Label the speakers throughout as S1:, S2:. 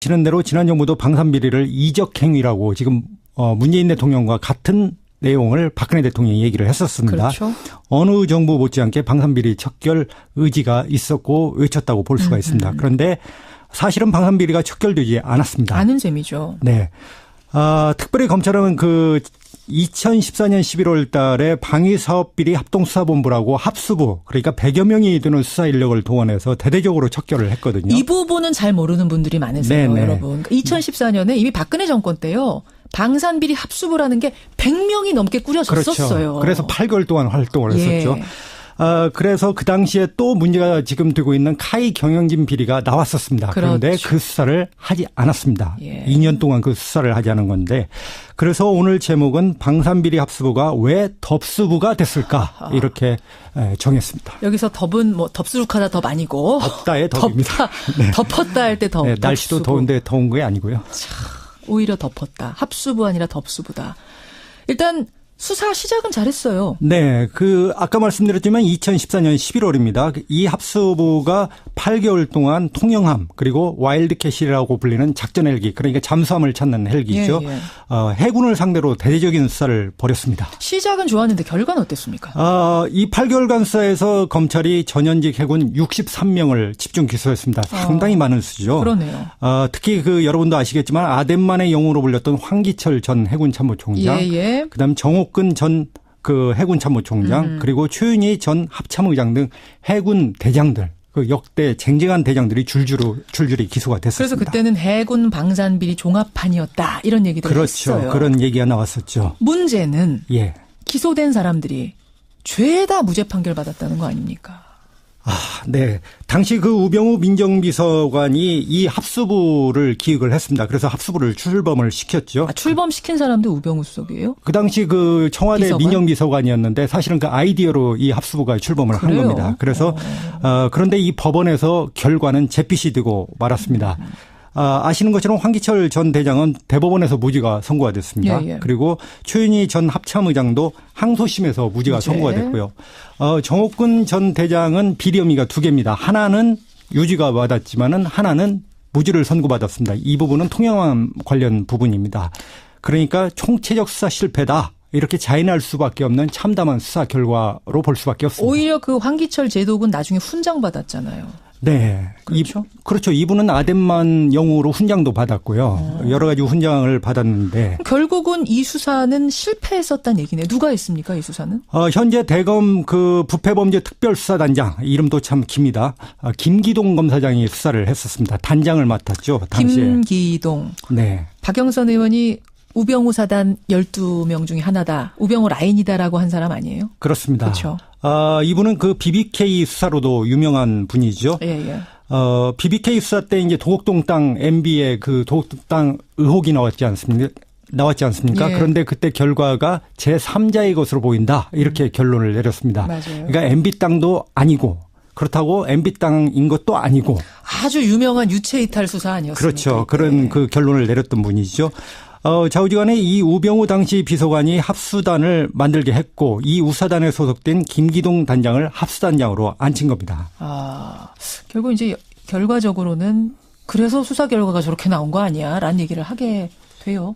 S1: 아시는 대로 지난 정부도 방산비리를 이적행위라고 지금 문재인 대통령과 같은 내용을 박근혜 대통령이 얘기를 했었습니다.
S2: 그렇죠.
S1: 어느 정부 못지않게 방산비리 척결 의지가 있었고 외쳤다고 볼 수가 있습니다. 그런데 사실은 방산비리가 척결되지 않았습니다.
S2: 아는 셈이죠.
S1: 네. 특별히 검찰은 2014년 11월 달에 방위사업비리 합동수사본부라고 합수부, 그러니까 100여 명이 드는 수사 인력을 동원해서 대대적으로 척결을 했거든요.
S2: 이 부분은 잘 모르는 분들이 많으세요,
S1: 네네.
S2: 여러분. 2014년에 이미 박근혜 정권 때요. 방산비리 합수부라는 게 100명이 넘게 꾸려졌었어요.
S1: 그렇죠. 그래서 8개월 동안 활동을 했었죠.
S2: 예.
S1: 그래서 그 당시에 또 문제가 지금 되고 있는 카이 경영진 비리가 나왔었습니다. 그런데
S2: 그렇죠.
S1: 그 수사를 하지 않았습니다.
S2: 예.
S1: 2년 동안 그 수사를 하지 않은 건데, 그래서 오늘 제목은 방산비리 합수부가 왜 덥수부가 됐을까 이렇게 정했습니다.
S2: 여기서 덥은 뭐 덥수룩하다 덥 아니고
S1: 덥다의 덥입니다. 네.
S2: 덮었다 할 때 덥.
S1: 네, 날씨도
S2: 덥수부.
S1: 더운데 더운 게 아니고요.
S2: 오히려 덮었다. 합수부 아니라 덥수부다. 일단 수사 시작은 잘했어요.
S1: 네, 아까 말씀드렸지만 2014년 11월입니다. 이 합수부가 8개월 동안 통영함 그리고 와일드캣이라고 불리는 작전 헬기, 그러니까 잠수함을 찾는 헬기죠.
S2: 예, 예.
S1: 해군을 상대로 대대적인 수사를 벌였습니다.
S2: 시작은 좋았는데 결과는 어땠습니까?
S1: 이 8개월간 수사에서 검찰이 전현직 해군 63명을 집중 기소했습니다. 상당히 많은 수죠.
S2: 그러네요.
S1: 특히 여러분도 아시겠지만 아덴만의 영웅으로 불렸던 황기철 전 해군 참모총장,
S2: 예.
S1: 그다음 정옥근 전 해군 참모총장, 그리고 최윤희 전 합참의장 등 해군 대장들, 역대 쟁쟁한 대장들이 줄줄이 기소가 됐습니다.
S2: 그래서 그때는 해군 방산비리 종합판이었다 이런 얘기도
S1: 그렇죠.
S2: 했어요.
S1: 그런 얘기가 나왔었죠.
S2: 문제는
S1: 예.
S2: 기소된 사람들이 죄다 무죄 판결 받았다는 거 아닙니까?
S1: 네. 당시 우병우 민정비서관이 이 합수부를 기획을 했습니다. 그래서 합수부를 출범을 시켰죠.
S2: 출범시킨 사람도 우병우 수석이에요?
S1: 그 당시 청와대
S2: 비서관?
S1: 민정비서관이었는데 사실은 아이디어로 이 합수부가 출범을
S2: 그래요?
S1: 한 겁니다. 그래서 그런데 이 법원에서 결과는 잿빛이 되고 말았습니다. 아시는 것처럼 황기철 전 대장은 대법원에서 무죄가 선고가 됐습니다.
S2: 예.
S1: 그리고 최윤희 전 합참의장도 항소심에서 무죄가 선고가 됐고요. 정옥근 전 대장은 비리 혐의가 2개입니다. 하나는 유죄가 받았지만은 하나는 무죄를 선고받았습니다. 이 부분은 통영함 관련 부분입니다. 그러니까 총체적 수사 실패다, 이렇게 자인할 수밖에 없는 참담한 수사 결과로 볼 수밖에 없습니다.
S2: 오히려 황기철 제독은 나중에 훈장 받았잖아요.
S1: 네. 그렇죠. 이분은 아덴만 영웅으로 훈장도 받았고요. 여러 가지 훈장을 받았는데.
S2: 결국은 이 수사는 실패했었다는 얘기네요. 누가 했습니까, 이 수사는?
S1: 현재 대검 부패범죄 특별수사단장, 이름도 참 깁니다. 김기동 검사장이 수사를 했었습니다. 단장을 맡았죠, 당시에.
S2: 김기동.
S1: 네.
S2: 박영선 의원이 우병우 사단 12명 중에 하나다, 우병우 라인이다라고 한 사람 아니에요?
S1: 그렇습니다.
S2: 그렇죠.
S1: 이분은 BBK 수사로도 유명한 분이죠.
S2: 예.
S1: BBK 수사 때 이제 도곡동 땅 MB의 도곡동 땅 의혹이 나왔지 않습니까?
S2: 예.
S1: 그런데 그때 결과가 제3자의 것으로 보인다, 이렇게 결론을 내렸습니다.
S2: 맞아요.
S1: 그러니까 MB 땅도 아니고, 그렇다고 MB 땅인 것도 아니고.
S2: 아주 유명한 유체 이탈 수사 아니었습니까?
S1: 그렇죠. 그런 결론을 내렸던 분이죠. 좌우지간에 이 우병우 당시 비서관이 합수단을 만들게 했고, 이 우사단에 소속된 김기동 단장을 합수단장으로 앉힌 겁니다.
S2: 결국 이제 결과적으로는 그래서 수사 결과가 저렇게 나온 거 아니야? 라는 얘기를 하게 돼요.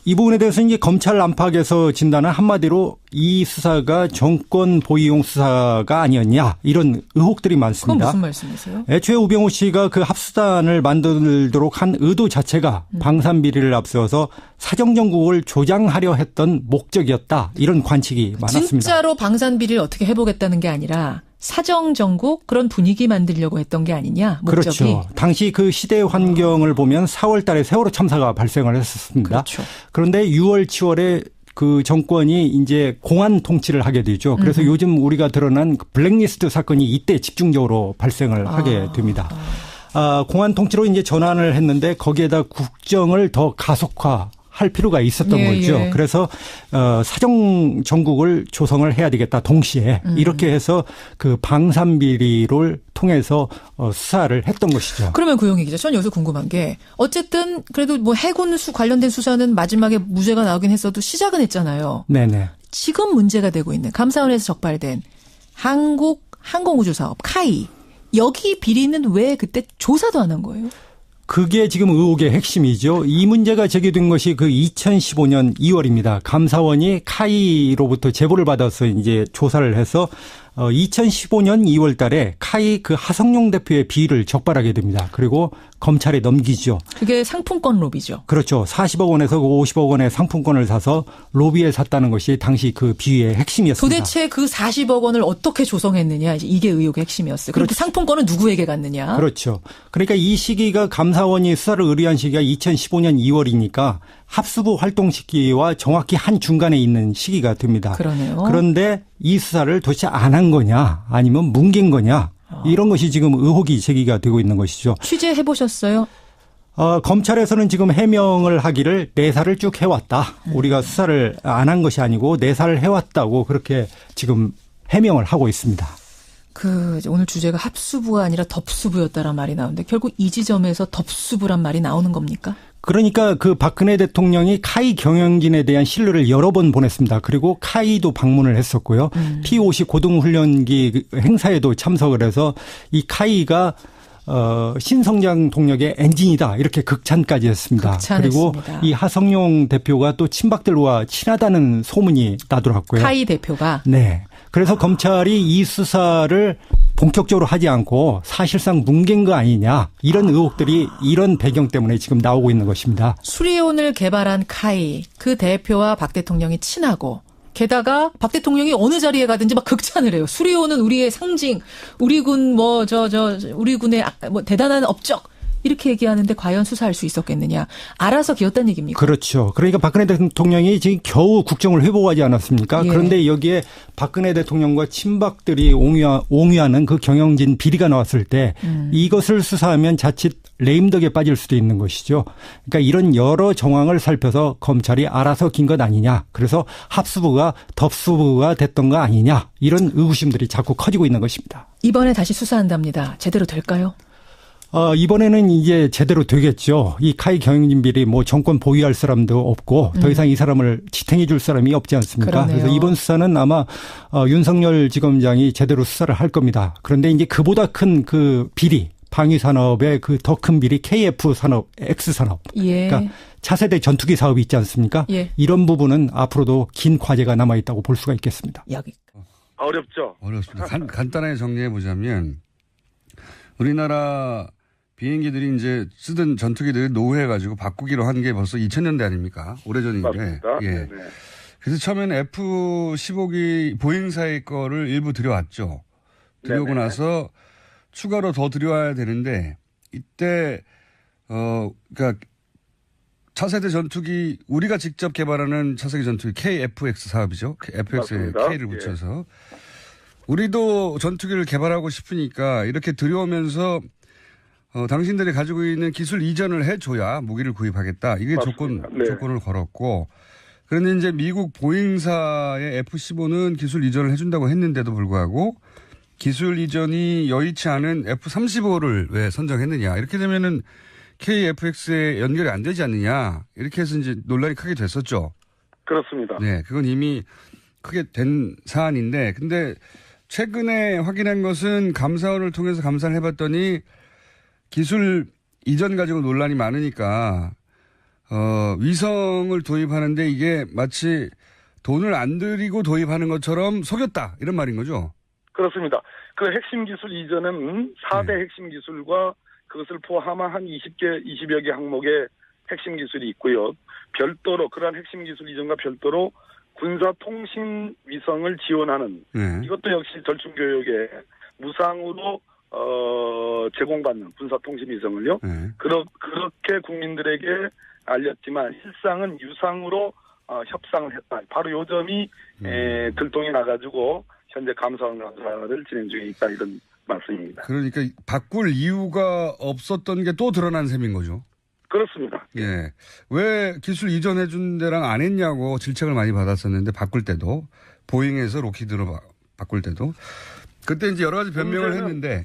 S1: 이 부분에 대해서 이제 검찰 안팎에서 진단은 한마디로 이 수사가 정권 보위용 수사가 아니었냐, 이런 의혹들이 많습니다.
S2: 그건 무슨 말씀이세요?
S1: 애초에 우병우 씨가 합수단을 만들도록 한 의도 자체가 방산비리를 앞세워서 사정정국을 조장하려 했던 목적이었다, 이런 관측이 많았습니다.
S2: 진짜로 방산비리를 어떻게 해보겠다는 게 아니라 사정정국, 그런 분위기 만들려고 했던 게 아니냐, 목적이.
S1: 그렇죠. 당시 시대 환경을 보면 4월 달에 세월호 참사가 발생을 했었습니다.
S2: 그렇죠.
S1: 그런데 6월, 7월에 정권이 이제 공안 통치를 하게 되죠. 그래서 요즘 우리가 드러난 블랙리스트 사건이 이때 집중적으로 발생을 하게 됩니다. 공안 통치로 이제 전환을 했는데 거기에다 국정을 더 가속화할 필요가 있었던 거죠.
S2: 예.
S1: 그래서 사정 정국을 조성을 해야 되겠다, 동시에. 이렇게 해서 방산비리를 통해서 수사를 했던 것이죠.
S2: 그러면 구용희 기자, 전 여기서 궁금한 게, 어쨌든 그래도 해군 관련된 수사는 마지막에 무죄가 나오긴 했어도 시작은 했잖아요.
S1: 네네.
S2: 지금 문제가 되고 있는 감사원에서 적발된 한국 항공우주 사업 카이, 여기 비리는 왜 그때 조사도 안 한 거예요?
S1: 그게 지금 의혹의 핵심이죠. 이 문제가 제기된 것이 그 2015년 2월입니다. 감사원이 카이로부터 제보를 받아서 이제 조사를 해서 2015년 2월 달에 카이 그 하성룡 대표의 비위를 적발하게 됩니다. 그리고 검찰에 넘기죠.
S2: 그게 상품권 로비죠.
S1: 그렇죠. 40억 원에서 50억 원의 상품권을 사서 로비에 샀다는 것이 당시 그 비위의 핵심이었습니다.
S2: 도대체 그 40억 원을 어떻게 조성했느냐. 이게 의혹의 핵심이었어요. 그리고 그 상품권은 누구에게 갔느냐.
S1: 그렇죠. 그러니까 이 시기가 감사원이 수사를 의뢰한 시기가 2015년 2월이니까 합수부 활동 시기와 정확히 한 중간에 있는 시기가 됩니다.
S2: 그러네요.
S1: 그런데 이 수사를 도대체 안 한 거냐 아니면 뭉갠 거냐 이런 것이 지금 의혹이 제기가 되고 있는 것이죠.
S2: 취재해 보셨어요?
S1: 검찰에서는 지금 해명을 하기를 내사를 쭉 해왔다. 우리가 수사를 안 한 것이 아니고 내사를 해왔다고 그렇게 지금 해명을 하고 있습니다.
S2: 오늘 주제가 합수부가 아니라 덥수부였다란 말이 나오는데 결국 이 지점에서 덥수부란 말이 나오는 겁니까?
S1: 그러니까 그 박근혜 대통령이 카이 경영진에 대한 신뢰를 여러 번 보냈습니다. 그리고 카이도 방문을 했었고요. P50 고등훈련기 행사에도 참석을 해서 이 카이가 신성장 동력의 엔진이다 이렇게 극찬까지 했습니다.
S2: 극찬했습니다.
S1: 그리고 이 하성룡 대표가 또 친박들과 친하다는 소문이 나돌았고요.
S2: 카이 대표가.
S1: 네. 그래서 검찰이 이 수사를 본격적으로 하지 않고 사실상 뭉갠 거 아니냐 이런 의혹들이 이런 배경 때문에 지금 나오고 있는 것입니다.
S2: 수리온을 개발한 카이 그 대표와 박 대통령이 친하고 게다가 박 대통령이 어느 자리에 가든지 막 극찬을 해요. 수리온은 우리의 상징, 우리 군 우리 군의 대단한 업적. 이렇게 얘기하는데 과연 수사할 수 있었겠느냐. 알아서 기었다는 얘기입니까?
S1: 그렇죠. 그러니까 박근혜 대통령이 지금 겨우 국정을 회복하지 않았습니까?
S2: 예.
S1: 그런데 여기에 박근혜 대통령과 친박들이 옹유하는 그 경영진 비리가 나왔을 때 이것을 수사하면 자칫 레임덕에 빠질 수도 있는 것이죠. 그러니까 이런 여러 정황을 살펴서 검찰이 알아서 긴 것 아니냐. 그래서 합수부가 덥수부가 됐던 거 아니냐. 이런 의구심들이 자꾸 커지고 있는 것입니다.
S2: 이번에 다시 수사한답니다. 제대로 될까요?
S1: 이번에는 이제 제대로 되겠죠. 이 카이 경영진 비리 정권 보유할 사람도 없고 더 이상 이 사람을 지탱해 줄 사람이 없지 않습니까?
S2: 그러네요.
S1: 그래서 이번 수사는 아마 윤석열 지검장이 제대로 수사를 할 겁니다. 그런데 이제 그보다 큰 그 비리, 방위 산업의 그 더 큰 비리 KF 산업, X 산업.
S2: 예.
S1: 그러니까 차세대 전투기 사업이 있지 않습니까?
S2: 예.
S1: 이런 부분은 앞으로도 긴 과제가 남아 있다고 볼 수가 있겠습니다.
S2: 여기.
S3: 어렵죠.
S4: 어렵습니다. 간단하게 정리해 보자면 우리나라 비행기들이 이제 쓰던 전투기들을 노후해가지고 바꾸기로 한 게 벌써 2000년대 아닙니까? 오래전인데.
S3: 맞습니다.
S4: 예.
S3: 네네.
S4: 그래서 처음에는 F-15기 보잉사의 거를 일부 들여왔죠. 들여오고
S3: 네네.
S4: 나서 추가로 더 들여와야 되는데 이때 그러니까 차세대 전투기 우리가 직접 개발하는 차세대 전투기 KF-X 사업이죠. FX에
S3: 맞습니다.
S4: K를 붙여서 우리도 전투기를 개발하고 싶으니까 이렇게 들여오면서 당신들이 가지고 있는 기술 이전을 해줘야 무기를 구입하겠다. 이게
S3: 맞습니다. 네.
S4: 조건을 걸었고. 그런데 이제 미국 보잉사의 F-15는 기술 이전을 해준다고 했는데도 불구하고 기술 이전이 여의치 않은 F-35를 왜 선정했느냐. 이렇게 되면은 KF-X에 연결이 안 되지 않느냐. 이렇게 해서 이제 논란이 크게 됐었죠.
S3: 그렇습니다.
S4: 네. 그건 이미 크게 된 사안인데. 근데 최근에 확인한 것은 감사원을 통해서 감사를 해봤더니 기술 이전 가지고 논란이 많으니까 위성을 도입하는데 이게 마치 돈을 안 들이고 도입하는 것처럼 속였다 이런 말인 거죠.
S3: 그렇습니다. 그 핵심 기술 이전은 4대 핵심 기술과 그것을 포함한 한 20여 개 항목의 핵심 기술이 있고요. 별도로 그러한 핵심 기술 이전과 별도로 군사 통신 위성을 지원하는 이것도 역시 절충교역에 무상으로 제공받는 군사통신 위성을요. 그렇게 국민들에게 알렸지만 실상은 유상으로 협상을 했다. 바로 요 점이 들통이 나가지고 현재 감사원 감사를 진행 중에 있다 이런 말씀입니다.
S4: 그러니까 바꿀 이유가 없었던 게 또 드러난 셈인 거죠.
S3: 그렇습니다.
S4: 예. 왜 기술 이전해 준 데랑 안 했냐고 질책을 많이 받았었는데 바꿀 때도 보잉에서 로키드로 바꿀 때도 그때 이제 여러 가지 변명을 했는데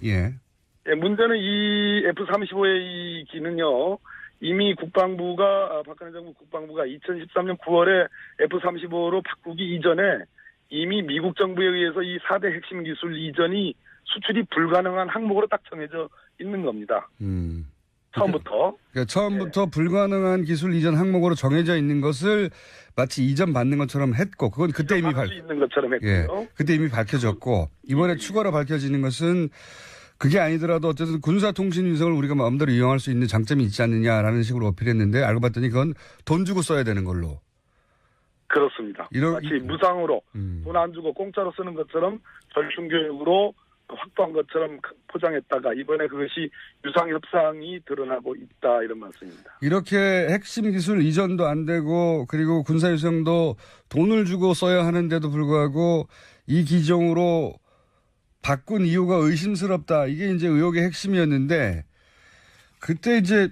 S3: 문제는 이 F-35의 이 기는요. 이미 박근혜 정부 국방부가 2013년 9월에 F-35로 바꾸기 이전에 이미 미국 정부에 의해서 이 4대 핵심 기술 이전이 수출이 불가능한 항목으로 딱 정해져 있는 겁니다. 처음부터.
S4: 그러니까 처음부터 불가능한 기술 이전 항목으로 정해져 있는 것을 마치 이전 받는 것처럼 했고, 그건 그때 이미
S3: 수 있는 것처럼 했고요.
S4: 그때 이미 밝혀졌고, 이번에 추가로 밝혀지는 것은 그게 아니더라도 어쨌든 군사통신위성을 우리가 마음대로 이용할 수 있는 장점이 있지 않느냐라는 식으로 어필했는데, 알고 봤더니 그건 돈 주고 써야 되는 걸로.
S3: 그렇습니다. 마치 무상으로 돈 안 주고 공짜로 쓰는 것처럼 절충교육으로 확보한 것처럼 포장했다가 이번에 그것이 유상협상이 드러나고 있다, 이런 말씀입니다.
S4: 이렇게 핵심 기술 이전도 안 되고 그리고 군사유성도 돈을 주고 써야 하는데도 불구하고 이 기종으로 바꾼 이유가 의심스럽다. 이게 이제 의혹의 핵심이었는데 그때 이제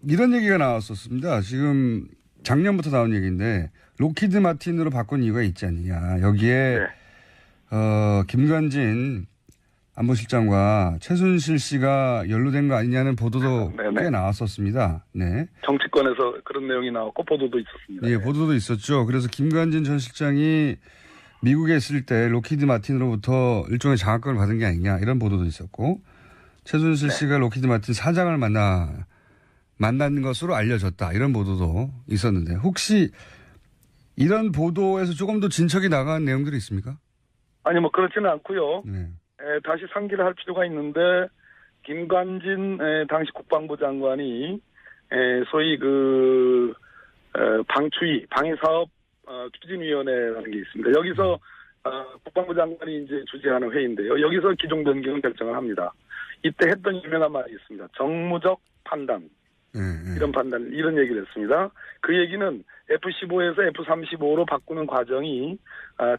S4: 이런 얘기가 나왔었습니다. 지금 작년부터 나온 얘기인데 로키드 마틴으로 바꾼 이유가 있지 않느냐. 여기에 김관진 안보실장과 최순실 씨가 연루된 거 아니냐는 보도도 꽤 나왔었습니다. 네.
S3: 정치권에서 그런 내용이 나왔고 보도도 있었습니다.
S4: 예, 보도도 있었죠. 그래서 김관진 전 실장이 미국에 있을 때 로키드 마틴으로부터 일종의 장학금을 받은 게 아니냐 이런 보도도 있었고 최순실 씨가 로키드 마틴 사장을 만난 것으로 알려졌다 이런 보도도 있었는데 혹시 이런 보도에서 조금 더 진척이 나간 내용들이 있습니까?
S3: 아니 뭐 그렇지는 않고요.
S4: 네.
S3: 다시 상기를 할 필요가 있는데 김관진 당시 국방부 장관이 소위 그 방추위 방위사업 추진위원회라는 게 있습니다. 여기서 국방부 장관이 이제 주재하는 회의인데요. 여기서 기종 변경을 결정을 합니다. 이때 했던 유명한 말이 있습니다. 정무적 판단. 이런 판단, 이런 얘기를 했습니다. 그 얘기는 F-15에서 F-35로 바꾸는 과정이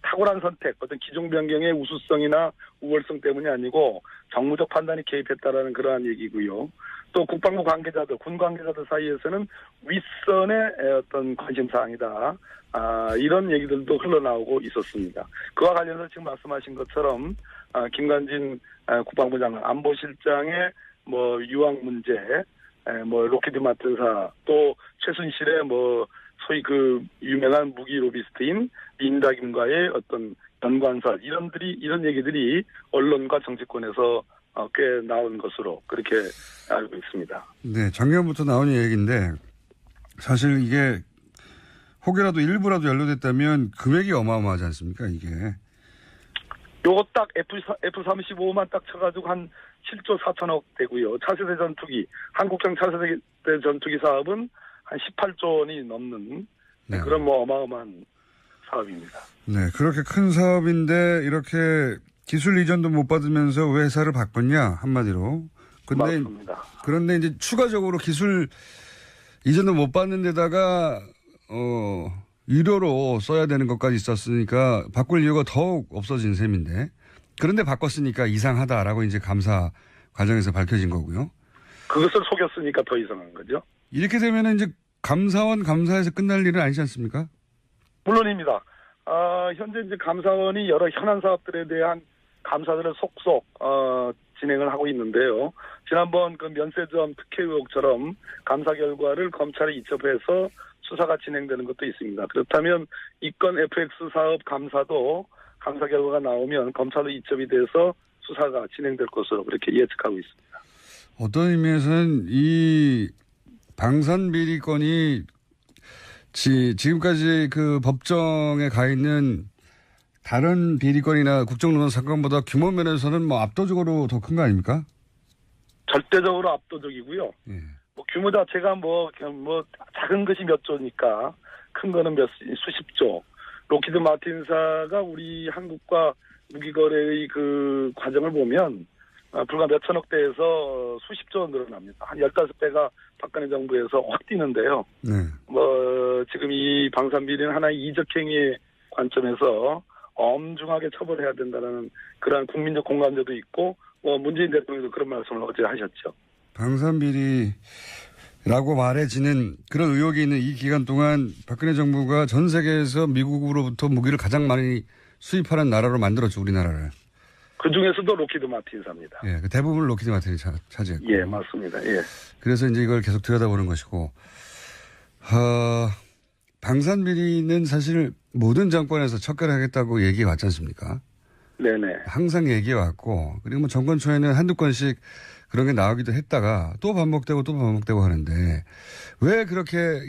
S3: 탁월한 선택, 어떤 기종 변경의 우수성이나 우월성 때문이 아니고 정무적 판단이 개입했다라는 그러한 얘기고요. 또 국방부 관계자들, 군 관계자들 사이에서는 윗선의 어떤 관심사항이다. 이런 얘기들도 흘러나오고 있었습니다. 그와 관련해서 지금 말씀하신 것처럼 김관진 국방부 장관 안보실장의 뭐 유학 문제, 뭐 로키드 마틴사 또 최순실의 뭐 소위 그 유명한 무기 로비스트인 린다 김과의 어떤 연관설 이런 얘기들이 언론과 정치권에서 꽤 나온 것으로 그렇게 알고 있습니다.
S4: 네, 작년부터 나온 얘기인데 사실 이게 혹여라도 일부라도 연루됐다면 금액이 어마어마하지 않습니까, 이게?
S3: 요거 딱 F-35만 딱 쳐가지고 한 7조 4천억 되고요. 차세대 전투기, 한국형 차세대 전투기 사업은 한 18조 원이 넘는 그런 뭐 어마어마한 사업입니다.
S4: 네, 그렇게 큰 사업인데 이렇게 기술 이전도 못 받으면서 왜 회사를 바꿨냐, 한마디로.
S3: 맞습니다.
S4: 그런데 이제 추가적으로 기술 이전도 못 받는 데다가, 유료로 써야 되는 것까지 있었으니까 바꿀 이유가 더욱 없어진 셈인데 그런데 바꿨으니까 이상하다라고 이제 감사 과정에서 밝혀진 거고요.
S3: 그것을 속였으니까 더 이상한 거죠.
S4: 이렇게 되면 이제 감사원 감사에서 끝날 일은 아니지 않습니까?
S3: 물론입니다. 현재 이제 감사원이 여러 현안 사업들에 대한 감사들을 속속 진행을 하고 있는데요. 지난번 그 면세점 특혜 의혹처럼 감사 결과를 검찰에 이첩해서 수사가 진행되는 것도 있습니다. 그렇다면 이 건 FX 사업 감사도 감사 결과가 나오면 검찰로 이첩이 돼서 수사가 진행될 것으로 그렇게 예측하고 있습니다.
S4: 어떤 의미에서는 이 방산비리 건이 지금까지 그 법정에 가 있는 다른 비리건이나 국정농단 사건보다 규모 면에서는 뭐 압도적으로 더 큰 거 아닙니까?
S3: 절대적으로 압도적이고요.
S4: 예.
S3: 뭐 규모 자체가 뭐 작은 것이 몇 조니까 큰 거는 수십조. 로키드 마틴사가 우리 한국과 무기 거래의 그 과정을 보면 불과 몇 천억대에서 수십조 원 늘어납니다. 한 15배가 박근혜 정부에서 확 뛰는데요.
S4: 네.
S3: 지금 이 방산비리는 하나의 이적 행위의 관점에서 엄중하게 처벌해야 된다는 그러한 국민적 공감대도 있고 문재인 대통령도 그런 말씀을 어제 하셨죠.
S4: 방산비리라고 말해지는 그런 의혹이 있는 이 기간 동안 박근혜 정부가 전 세계에서 미국으로부터 무기를 가장 많이 수입하는 나라로 만들었죠, 우리나라를.
S3: 그중에서도 로키드 마틴사입니다.
S4: 예, 그 대부분 로키드 마틴이 차지했고.
S3: 예, 맞습니다. 예.
S4: 그래서 이제 이걸 계속 들여다보는 것이고, 방산비리는 사실 모든 정권에서 척결하겠다고 얘기해 왔지 않습니까?
S3: 네네.
S4: 항상 얘기해왔고, 그리고 뭐 정권 초에는 한두 건씩 그런 게 나오기도 했다가 또 반복되고 하는데, 왜 그렇게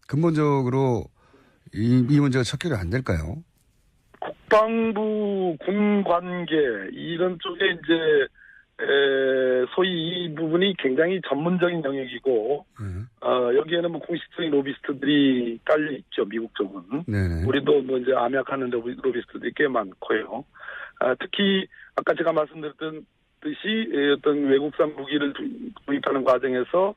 S4: 근본적으로 이 문제가 척결이 안 될까요?
S3: 국방부 군 관계 이런 쪽에 이제 소위 이 부분이 굉장히 전문적인 영역이고 여기에는 뭐 공식적인 로비스트들이 깔려 있죠. 미국 쪽은.
S4: 네네.
S3: 우리도 뭐 이제 암약하는 로비스트들이 꽤 많고요. 특히 아까 제가 말씀드렸던 듯이 어떤 외국산 무기를 구입하는 과정에서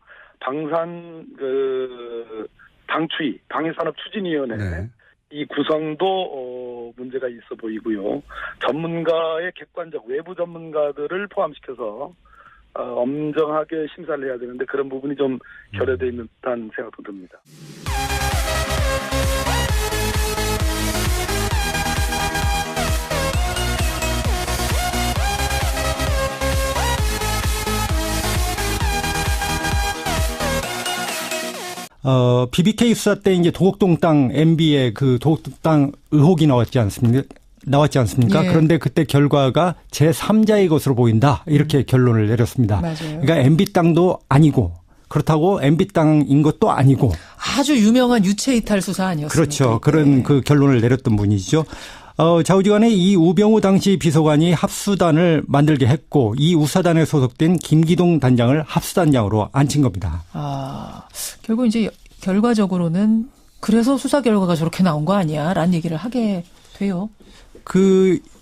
S3: 방추위 방위산업추진위원회
S4: 네.
S3: 이 구성도 문제가 있어 보이고요. 전문가의 객관적 외부 전문가들을 포함시켜서 엄정하게 심사를 해야 되는데 그런 부분이 좀 결여되어 있는 듯한 생각도 듭니다.
S1: BBK 수사 때 이제 도곡동 땅 MB의 그 도곡동 땅 의혹이 나왔지 않습니까?
S2: 예.
S1: 그런데 그때 결과가 제3자의 것으로 보인다. 이렇게 결론을 내렸습니다.
S2: 맞아요.
S1: 그러니까 MB 땅도 아니고 그렇다고 MB 땅인 것도 아니고
S2: 아주 유명한 유체 이탈 수사 아니었습니까?
S1: 그렇죠. 그런 그 결론을 내렸던 분이죠. 좌우지간에 이 우병우 당시 비서관이 합수단을 만들게 했고 이 우사단에 소속된 김기동 단장을 합수단장으로 앉힌 겁니다.
S2: 결국 이제 결과적으로는 그래서 수사 결과가 저렇게 나온 거 아니야라는 얘기를 하게 돼요.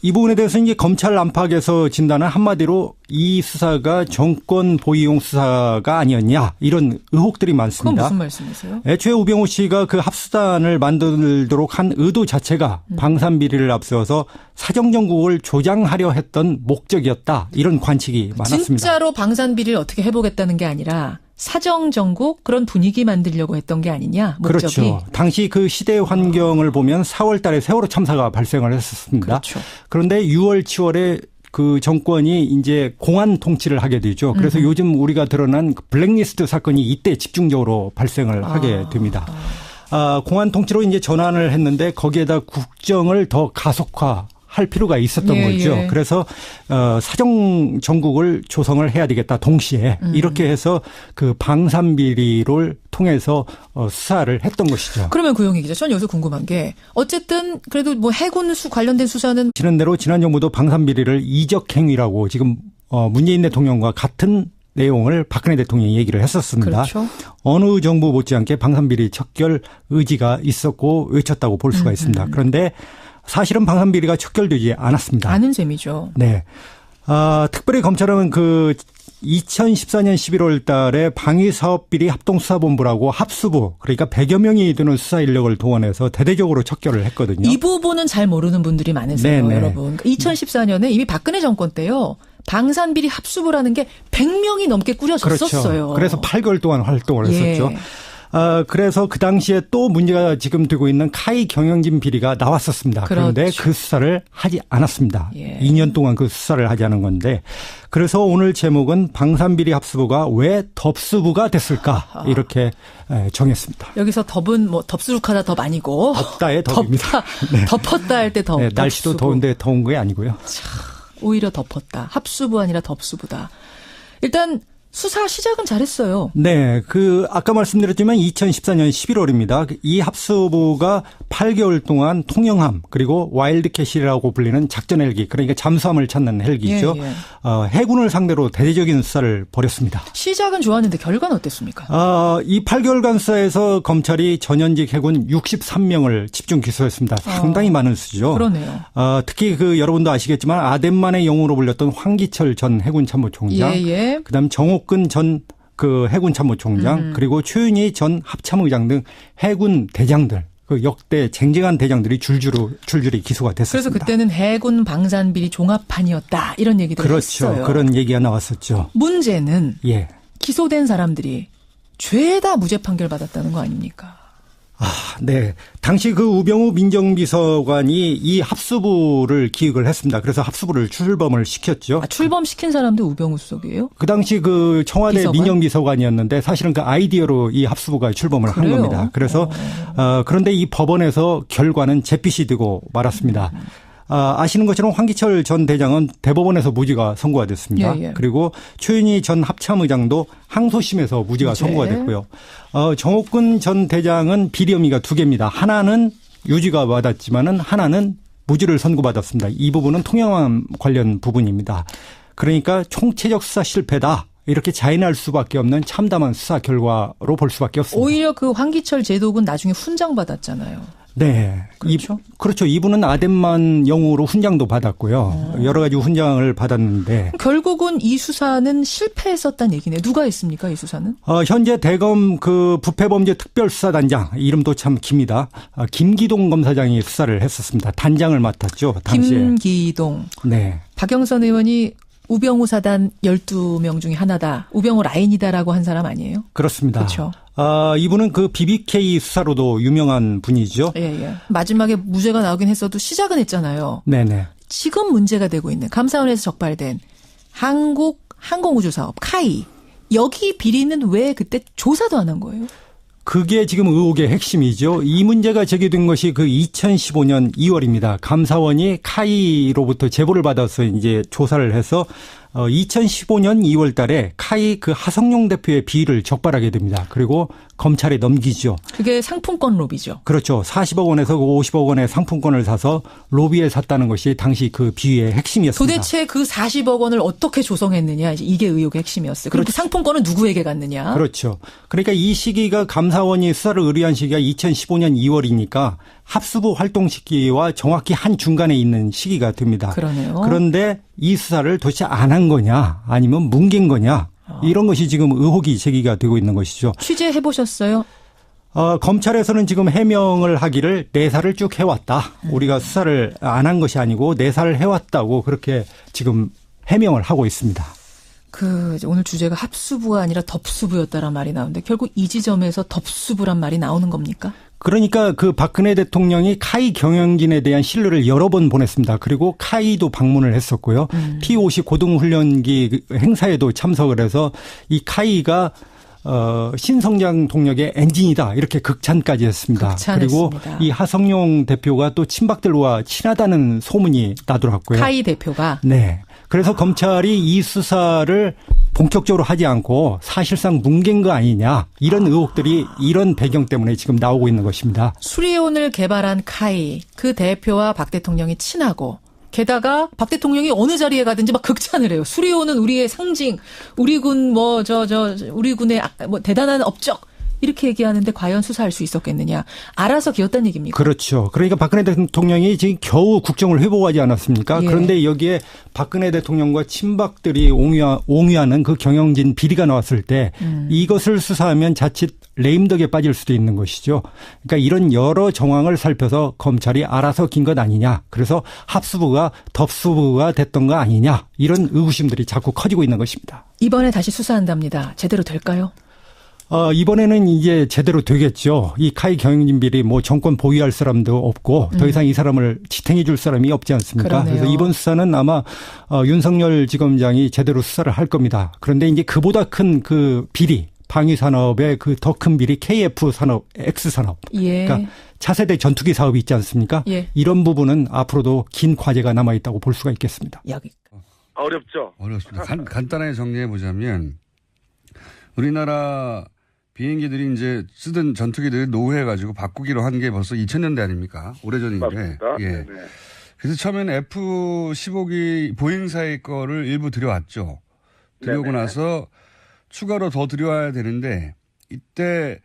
S1: 이 부분에 대해서 이제 검찰 안팎에서 진단은 한마디로 이 수사가 정권 보위용 수사가 아니었냐 이런 의혹들이 많습니다.
S2: 그건 무슨 말씀이세요?
S1: 애초에 우병우 씨가 그 합수단을 만들도록 한 의도 자체가 방산비리를 앞세워서 사정정국을 조장하려 했던 목적이었다. 이런 관측이 많았습니다.
S2: 진짜로 방산비리를 어떻게 해보겠다는 게 아니라 사정정국 그런 분위기 만들려고 했던 게 아니냐 목적이.
S1: 그렇죠. 당시 그 시대 환경을 보면 4월 달에 세월호 참사가 발생을 했었습니다.
S2: 그렇죠.
S1: 그런데 6월, 7월에 그 정권이 이제 공안 통치를 하게 되죠. 그래서 요즘 우리가 드러난 블랙리스트 사건이 이때 집중적으로 발생을 하게 됩니다. 공안 통치로 이제 전환을 했는데 거기에다 국정을 더 가속화할 필요가 있었던 거죠.
S2: 예.
S1: 그래서 사정 정국을 조성을 해야 되겠다. 동시에 이렇게 해서 그 방산비리를 통해서 수사를 했던 것이죠.
S2: 그러면 구용희 기자, 전 여기서 궁금한 게 어쨌든 그래도 뭐 해군 관련된 수사는
S1: 지난 대로 지난 정부도 방산비리를 이적 행위라고 지금 문재인 대통령과 같은 내용을 박근혜 대통령이 얘기를 했었습니다.
S2: 그렇죠.
S1: 어느 정부 못지않게 방산비리 척결 의지가 있었고 외쳤다고 볼 수가 있습니다. 그런데 사실은 방산비리가 척결되지 않았습니다.
S2: 아는 셈이죠.
S1: 네. 특별히 검찰은 그 2014년 11월 달에 방위사업비리 합동수사본부라고 합수부 그러니까 100여 명이 드는 수사 인력을 동원해서 대대적으로 척결을 했거든요.
S2: 이 부분은 잘 모르는 분들이 많으세요.
S1: 네네.
S2: 여러분. 2014년에 이미 박근혜 정권 때요. 방산비리 합수부라는 게 100명이 넘게 꾸려졌었어요.
S1: 그렇죠. 그래서 8개월 동안 활동을 했었죠.
S2: 예.
S1: 그래서 그 당시에 또 문제가 지금 되고 있는 카이 경영진 비리가 나왔었습니다. 그런데
S2: 그렇죠.
S1: 그 수사를 하지 않았습니다.
S2: 예.
S1: 2년 동안 그 수사를 하지 않은 건데 그래서 오늘 제목은 방산비리 합수부가 왜 덥수부가 됐을까 이렇게 정했습니다.
S2: 여기서 덥은 뭐 덥수룩하다 덥 아니고
S1: 덥다의 덥입니다.
S2: 덮었다 할 때 덥.
S1: 네, 날씨도
S2: 덥수부.
S1: 더운데 더운 게 아니고요.
S2: 오히려 덮었다. 합수부 아니라 덥수부다. 일단 수사 시작은 잘했어요.
S1: 네, 아까 말씀드렸지만 2014년 11월입니다. 이 합수부가 8개월 동안 통영함 그리고 와일드캣이라고 불리는 작전 헬기 그러니까 잠수함을 찾는 헬기죠.
S2: 예, 예.
S1: 해군을 상대로 대대적인 수사를 벌였습니다.
S2: 시작은 좋았는데 결과는 어땠습니까?
S1: 이 8개월간 수사에서 검찰이 전현직 해군 63명을 집중 기소했습니다. 상당히 많은 수죠.
S2: 그러네요.
S1: 특히 여러분도 아시겠지만 아덴만의 영웅으로 불렸던 황기철 전 해군 참모총장,
S2: 예.
S1: 그다음 정옥근 전 해군 참모총장, 그리고 최윤희 전 합참의장 등 해군 대장들, 역대 쟁쟁한 대장들이 줄줄이 기소가 됐습니다.
S2: 그래서 그때는 해군 방산비리 종합판이었다 이런 얘기도
S1: 그렇죠.
S2: 했어요.
S1: 그런 얘기가 나왔었죠.
S2: 문제는
S1: 예.
S2: 기소된 사람들이 죄다 무죄 판결 받았다는 거 아닙니까?
S1: 네. 당시 우병우 민정비서관이 이 합수부를 기획을 했습니다. 그래서 합수부를 출범을 시켰죠.
S2: 출범시킨 사람도 우병우 수석이에요?
S1: 그 당시 청와대
S2: 비서관?
S1: 민정비서관이었는데 사실은 그 아이디어로 이 합수부가 출범을
S2: 그래요?
S1: 한 겁니다. 그래서 그런데 이 법원에서 결과는 잿빛이 되고 말았습니다. 아시는 것처럼 황기철 전 대장은 대법원에서 무죄가 선고가 됐습니다.
S2: 예, 예.
S1: 그리고 최윤희 전 합참의장도 항소심에서 무죄가 선고가 됐고요. 정옥근 전 대장은 비리 혐의가 2개입니다. 하나는 유죄가 받았지만은 하나는 무죄를 선고받았습니다. 이 부분은 통영함 관련 부분입니다. 그러니까 총체적 수사 실패다. 이렇게 자인할 수밖에 없는 참담한 수사 결과로 볼 수밖에 없습니다.
S2: 오히려 그 황기철 제독은 나중에 훈장 받았잖아요.
S1: 네.
S2: 그렇죠.
S1: 그렇죠. 이분은 아덴만 영웅으로 훈장도 받았고요. 여러 가지 훈장을 받았는데.
S2: 결국은 이 수사는 실패했었다는 얘기네요. 누가 했습니까, 이 수사는?
S1: 현재 대검 그 부패범죄 특별수사단장, 이름도 참 깁니다. 김기동 검사장이 수사를 했었습니다. 단장을 맡았죠. 당시에.
S2: 김기동.
S1: 네.
S2: 박영선 의원이 우병우 사단 12명 중에 하나다. 우병우 라인이다라고 한 사람 아니에요?
S1: 그렇습니다.
S2: 그렇죠.
S1: 이분은 그 BBK 수사로도 유명한 분이죠.
S2: 예, 예. 마지막에 무죄가 나오긴 했어도 시작은 했잖아요.
S1: 네네.
S2: 지금 문제가 되고 있는 감사원에서 적발된 한국 항공우주사업 카이. 여기 비리는 왜 그때 조사도 안 한 거예요?
S1: 그게 지금 의혹의 핵심이죠. 이 문제가 제기된 것이 그 2015년 2월입니다. 감사원이 카이로부터 제보를 받아서 이제 조사를 해서 2015년 2월 달에 카이 그 하성룡 대표의 비위를 적발하게 됩니다. 그리고 검찰에 넘기죠.
S2: 그게 상품권 로비죠.
S1: 그렇죠. 40억 원에서 50억 원의 상품권을 사서 로비에 샀다는 것이 당시 그 비위의 핵심이었습니다.
S2: 도대체 그 40억 원을 어떻게 조성했느냐. 이게 의혹의 핵심이었어요. 그리고 그 상품권은 누구에게 갔느냐.
S1: 그렇죠. 그러니까 이 시기가 감사원이 수사를 의뢰한 시기가 2015년 2월이니까 합수부 활동 시기와 정확히 한 중간에 있는 시기가 됩니다.
S2: 그러네요.
S1: 그런데 이 수사를 도대체 안 한 거냐 아니면 뭉갠 거냐 이런 것이 지금 의혹이 제기가 되고 있는 것이죠.
S2: 취재해 보셨어요?
S1: 검찰에서는 지금 해명을 하기를 내사를 쭉 해왔다. 우리가 수사를 안 한 것이 아니고 내사를 해왔다고 그렇게 지금 해명을 하고 있습니다.
S2: 오늘 주제가 합수부가 아니라 덥수부였다란 말이 나오는데 결국 이 지점에서 덥수부란 말이 나오는 겁니까?
S1: 그러니까 그 박근혜 대통령이 카이 경영진에 대한 신뢰를 여러 번 보냈습니다. 그리고 카이도 방문을 했었고요. P50 고등훈련기 행사에도 참석을 해서 이 카이가 신성장 동력의 엔진이다 이렇게 극찬까지 했습니다.
S2: 극찬했습니다.
S1: 그리고 이 하성룡 대표가 또 친박들과 친하다는 소문이 나돌았고요.
S2: 카이 대표가.
S1: 네. 그래서 검찰이 이 수사를 본격적으로 하지 않고 사실상 뭉갠 거 아니냐 이런 의혹들이 이런 배경 때문에 지금 나오고 있는 것입니다.
S2: 수리온을 개발한 카이 그 대표와 박 대통령이 친하고 게다가 박 대통령이 어느 자리에 가든지 막 극찬을 해요. 수리온은 우리의 상징, 우리 군 우리 군의 대단한 업적. 이렇게 얘기하는데 과연 수사할 수 있었겠느냐. 알아서 기었다는 얘기입니까?
S1: 그렇죠. 그러니까 박근혜 대통령이 지금 겨우 국정을 회복하지 않았습니까?
S2: 예.
S1: 그런데 여기에 박근혜 대통령과 친박들이 옹유하는 그 경영진 비리가 나왔을 때 이것을 수사하면 자칫 레임덕에 빠질 수도 있는 것이죠. 그러니까 이런 여러 정황을 살펴서 검찰이 알아서 긴 것 아니냐. 그래서 합수부가 덥수부가 됐던 거 아니냐. 이런 의구심들이 자꾸 커지고 있는 것입니다.
S2: 이번에 다시 수사한답니다. 제대로 될까요?
S1: 이번에는 이제 제대로 되겠죠. 이 카이 경영진 비리 정권 보유할 사람도 없고 더 이상 이 사람을 지탱해 줄 사람이 없지 않습니까?
S2: 그러네요.
S1: 그래서 이번 수사는 아마 윤석열 지검장이 제대로 수사를 할 겁니다. 그런데 이제 그보다 큰 그 비리, 방위 산업의 그 더 큰 비리 KF 산업, X 산업.
S2: 예.
S1: 그러니까 차세대 전투기 사업이 있지 않습니까?
S2: 예.
S1: 이런 부분은 앞으로도 긴 과제가 남아 있다고 볼 수가 있겠습니다.
S2: 여기.
S3: 어렵죠.
S4: 어렵습니다. 간단하게 정리해 보자면 우리나라 비행기들이 이제 쓰던 전투기들이 노후해가지고 바꾸기로 한 게 벌써 2000년대 아닙니까? 오래전인데.
S3: 맞습니다.
S4: 예.
S3: 네네.
S4: 그래서 처음에는 F-15기 보잉사의 거를 일부 들여왔죠. 들여오고
S3: 네네.
S4: 나서 추가로 더 들여와야 되는데 이때